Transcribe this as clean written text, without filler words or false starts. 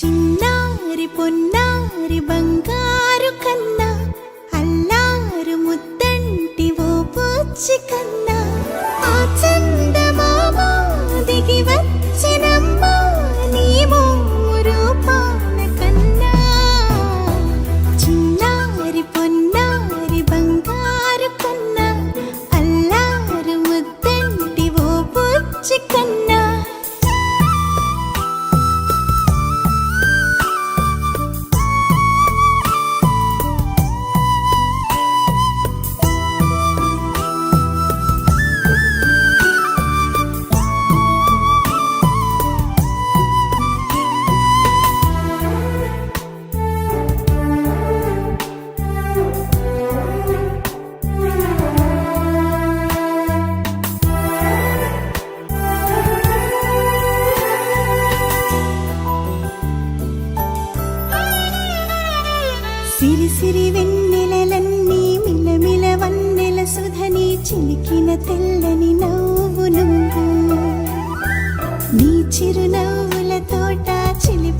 చిన్నారి పొన్నారి బంగారు కన్నా అల్లారు ముద్దంటి ఓ పుచ్చి కన్నా ఆ చందమామ దిగి వచ్చినమ్మా నీ రూపాన కన్నా చిన్నారి పొన్నారి బంగారు కన్నా అల్లారు ముద్దంటి ఓ పుచ్చి కన్నా సిరి సిరి వెన్నెలలన్నీ మిలమిల వన్నెల సుధని చిలికిన తెల్లని నవ్వు నువ్వు నీ చిరునవ్వుల తోట చిలి